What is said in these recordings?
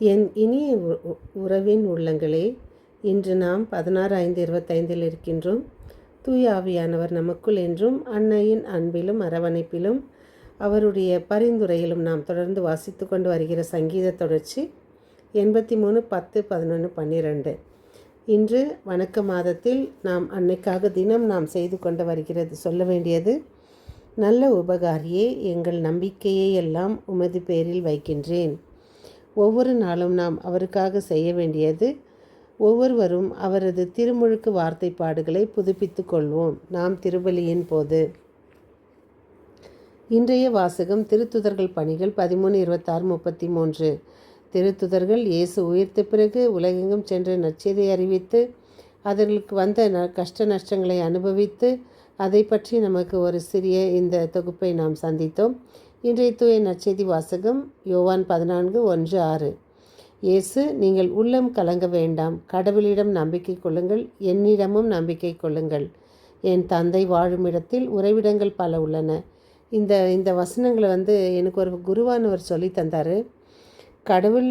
என் இனிய உறவின் உள்ளங்களே, இன்று நாம் 16/5/25 இருக்கின்றோம். தூய ஆவியானவர் நமக்குள் என்றும் அன்னையின் அன்பிலும் அரவணைப்பிலும் அவருடைய பரிந்துரையிலும் நாம் தொடர்ந்து வாசித்து கொண்டு வருகிற சங்கீத தொடர்ச்சி 83 10 11 12. இன்று வணக்க மாதத்தில் நாம் அன்னைக்காக தினம் நாம் செய்து கொண்டு வருகிறது சொல்ல வேண்டியது: நல்ல உபகாரியே, எங்கள் நம்பிக்கையை எல்லாம் உமது பேரில் வைக்கின்றேன். ஒவ்வொரு நாளும் நாம் அவருக்காக செய்ய வேண்டியது, ஒவ்வொருவரும் அவரது திருமுழுக்கு வார்த்தைப்பாடுகளை புதுப்பித்து கொள்வோம். நாம் திருபலியின் போது இன்றைய வாசகம் திருத்துதர்கள் பணிகள் 13:26-33. திருத்துதர்கள் இயேசு உயிர்த்த பிறகு உலகெங்கும் சென்று நற்செய்தியை அறிவித்து அதற்கு வந்த கஷ்ட நஷ்டங்களை அனுபவித்து அதை பற்றி நமக்கு ஒரு சிறிய இந்த தொகுப்பை நாம் சந்தித்தோம். இன்றைய தூய நற்செய்தி வாசகம் யோவான் 14:1-6. இயேசு, நீங்கள் உள்ளம் கலங்க வேண்டாம், கடவுளிடம் நம்பிக்கை கொள்ளுங்கள், என்னிடமும் நம்பிக்கை கொள்ளுங்கள். என் தந்தை வாழும் இடத்தில் உறைவிடங்கள் பல உள்ளன. இந்த வசனங்களை எனக்கு ஒரு குருவானவர் சொல்லி தந்தார். கடவுள்,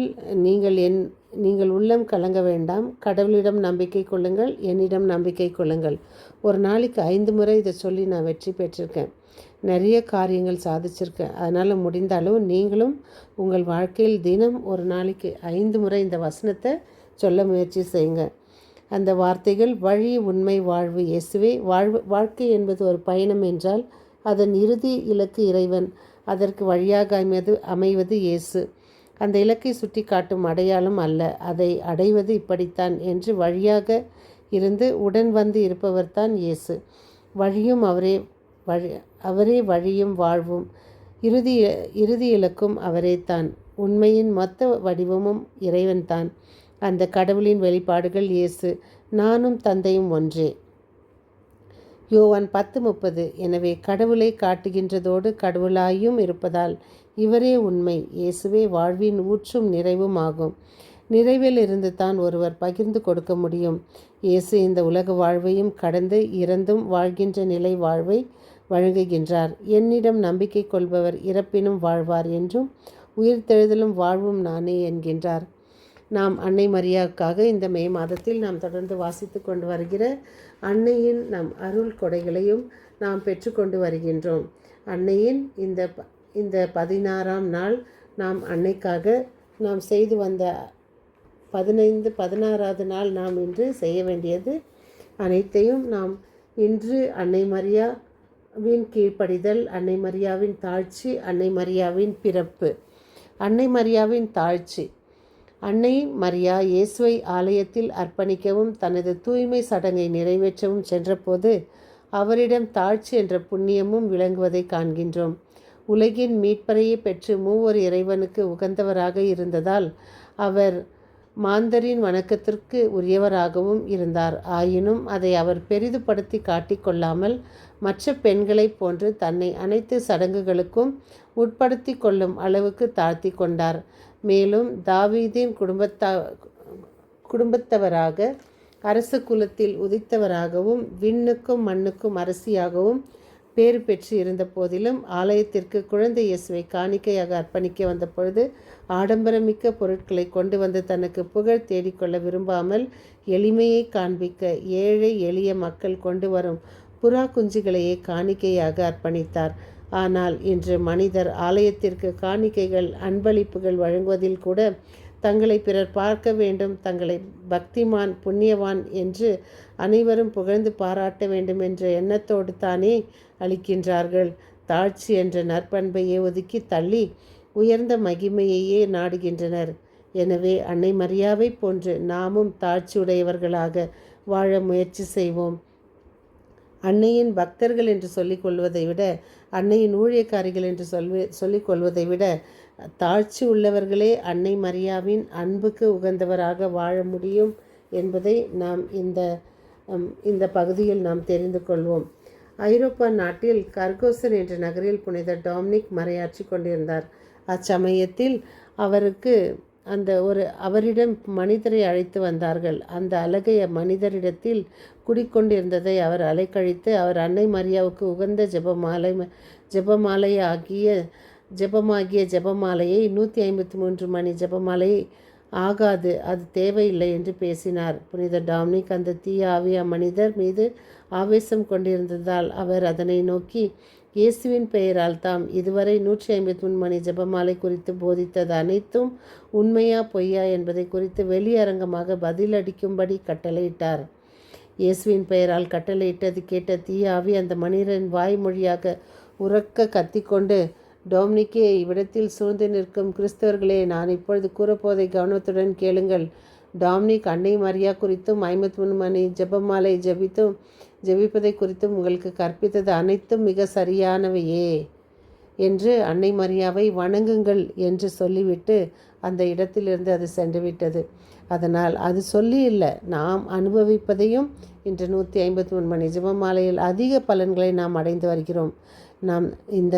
நீங்கள் உள்ளம் கலங்க வேண்டாம், கடவுளிடம் நம்பிக்கை கொள்ளுங்கள், என்னிடம் நம்பிக்கை கொள்ளுங்கள். ஒரு நாளைக்கு 5 முறை இதை சொல்லி நான் வெற்றி பெற்றிருக்கேன். நிறைய காரியங்கள் சாதிச்சிருக்கேன். அதனால் முடிந்த அளவு நீங்களும் உங்கள் வாழ்க்கையில் தினம் ஒரு நாளைக்கு 5 முறை இந்த வசனத்தை சொல்ல முயற்சி செய்யுங்க. அந்த வார்த்தைகள்: வழி, உண்மை, வாழ்வு இயேசுவே. வாழ்க்கை என்பது ஒரு பயணம் என்றால் அதன் இறுதி இலக்கு இறைவன். அதற்கு வழியாக அமைவது இயேசு. அந்த இலக்கை சுட்டி காட்டும் அடையாளம் அல்ல, அதை அடைவது இப்படித்தான் என்று வழியாக இருந்து உடன் வந்து இருப்பவர்தான் இயேசு. வழியும் அவரே வழியும் வாழ்வும் இறுதி இலக்கும் அவரே தான். உண்மையின் மொத்த வடிவமும் இறைவன்தான். அந்த கடவுளின் வெளிப்பாடுகள் இயேசு. நானும் தந்தையும் ஒன்றே. யோவான் 10:30. எனவே கடவுளை காட்டுகின்றதோடு கடவுளாயும் இருப்பதால் இவரே உண்மை. இயேசுவே வாழ்வின் ஊற்றும் நிறைவும் ஆகும். நிறைவில் இருந்து தான் ஒருவர் பகிர்ந்து கொடுக்க முடியும். இயேசு இந்த உலக வாழ்வையும் கடந்து இறந்தும் வாழ்கின்ற நிலை வாழ்வை வழங்குகின்றார். என்னிடம் நம்பிக்கை கொள்பவர் இறப்பினும் வாழ்வார் என்றும் உயிர்த்தெழுதலும் வாழ்வும் நானே என்கின்றார். நாம் அன்னை மரியாவுக்காக இந்த மே மாதத்தில் நாம் தொடர்ந்து வாசித்து கொண்டு வருகிற அன்னையின் நம் அருள் கொடைகளையும் நாம் பெற்றுக்கொண்டு வருகின்றோம். அன்னையின் இந்த 16ஆம் நாள் நாம் அன்னைக்காக நாம் செய்து வந்த 16வது நாள் நாம் இன்று செய்ய வேண்டியது அனைத்தையும் நாம் இன்று அன்னை மரியாவின் கீழ்ப்படிதல், அன்னை மரியாவின் தாழ்ச்சி, அன்னை மரியாவின் பிறப்பு. அன்னை மரியாவின் தாழ்ச்சி. அன்னை மரியா இயேசுவை ஆலயத்தில் அர்ப்பணிக்கவும் தனது தூய்மை சடங்கை நிறைவேற்றவும் சென்றபோது அவரிடம் தாழ்ச்சி என்ற புண்ணியமும் விளங்குவதை காண்கின்றோம். உலகின் மீட்பரையே பெற்று மூவர் இறைவனுக்கு உகந்தவராக இருந்ததால் அவர் மாந்தரின் வணக்கத்திற்கு உரியவராகவும் இருந்தார். ஆயினும் அதை அவர் பெரிதுபடுத்தி காட்டிக்கொள்ளாமல் மற்ற பெண்களைப் போன்று தன்னை அனைத்து சடங்குகளுக்கும் உட்படுத்தி கொள்ளும் அளவுக்கு தாழ்த்தி கொண்டார். மேலும் தாவீதின் குடும்பத்தவராக அரச குலத்தில் உதித்தவராகவும் விண்ணுக்கும் மண்ணுக்கும் அரசியாகவும் பேறு பெற்று இருந்த போதிலும் ஆலயத்திற்கு குழந்தை இயேசுவை காணிக்கையாக அர்ப்பணிக்க வந்த பொழுது ஆடம்பரமிக்க பொருட்களை கொண்டு வந்து தனக்கு புகழ் தேடிக்கொள்ள விரும்பாமல் எளிமையை காண்பிக்க ஏழை எளிய மக்கள் கொண்டு வரும் புறா குஞ்சுகளையே காணிக்கையாக அர்ப்பணித்தார். ஆனால் இன்று மனிதர் ஆலயத்திற்கு காணிக்கைகள், அன்பளிப்புகள் வழங்குவதில் கூட தங்களை பிறர் பார்க்க வேண்டும், தங்களை பக்திமான், புண்ணியவான் என்று அனைவரும் புகழ்ந்து பாராட்ட வேண்டும் என்ற எண்ணத்தோடு தானே அளிக்கின்றார்கள். தாழ்ச்சி என்ற நற்பண்பையே ஒதுக்கி தள்ளி உயர்ந்த மகிமையையே நாடுகின்றனர். எனவே அன்னை மரியாவை போன்று நாமும் தாழ்ச்சியுடையவர்களாக வாழ முயற்சி செய்வோம். அன்னையின் பக்தர்கள் என்று சொல்லிக் கொள்வதை விட, அன்னையின் ஊழியக்காரிகள் என்று சொல்லிக் கொள்வதை விட தாழ்ச்சி உள்ளவர்களே அன்னை மரியாவின் அன்புக்கு உகந்தவராக வாழ முடியும் என்பதை நாம் இந்த பகுதியில் நாம் தெரிந்து கொள்வோம். ஐரோப்பா நாட்டில் கர்கோசன் என்ற நகரில் புனித டொமினிக் மறையாற்றி கொண்டிருந்தார். அச்சமயத்தில் அவரிடம் மனிதரை அழைத்து வந்தார்கள். அந்த அழகைய மனிதரிடத்தில் குடிக்கொண்டிருந்ததை அவர் அலைக்கழித்து அவர் அன்னை மரியாவுக்கு உகந்த ஜெபமாகிய ஜெபமாலையை 153 மணி ஜெபமாலையை ஆகாது, அது தேவையில்லை என்று பேசினார். புனித டாம்னிக் அந்த தீய ஆவி அம்மனிதர் மீது ஆவேசம் கொண்டிருந்ததால் அவர் அதனை நோக்கி, இயேசுவின் பெயரால் தாம் இதுவரை 153 மணி ஜெபமாலை குறித்து போதித்தது அனைத்தும் உண்மையா பொய்யா என்பதை குறித்து வெளியரங்கமாக பதிலளிக்கும்படி கட்டளையிட்டார். இயேசுவின் பெயரால் கட்டளையிட்டது கேட்ட தீய ஆவி அந்த மனிதரின் வாய்மொழியாக உரக்க கத்திக்கொண்டு, டோம்னிக்கே, இவ்விடத்தில் சூழ்ந்து நிற்கும் கிறிஸ்தவர்களே, நான் இப்பொழுது கூறப்போதை கவனத்துடன் கேளுங்கள். டாம்னிக் அன்னை மரியா குறித்தும் 53 மணி ஜெபமாலை ஜெபிப்பதை குறித்தும் உங்களுக்கு கற்பித்தது அனைத்தும் மிக சரியானவையே என்று அன்னை மரியாவை வணங்குங்கள் என்று சொல்லிவிட்டு அந்த இடத்திலிருந்து அது சென்றுவிட்டது. அதனால் அது சொல்லி இல்லை, நாம் அனுபவிப்பதையும் இன்று 153 மணி ஜெபமாலையில் அதிக பலன்களை நாம் அடைந்து வருகிறோம். நாம் இந்த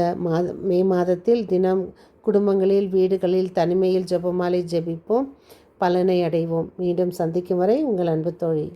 மே மாதத்தில் தினம் குடும்பங்களில், வீடுகளில், தனிமையில் ஜெபமாலை ஜெபிப்போம், பலனை அடைவோம். மீண்டும் சந்திக்கும் வரை உங்கள் அன்பு தோழி.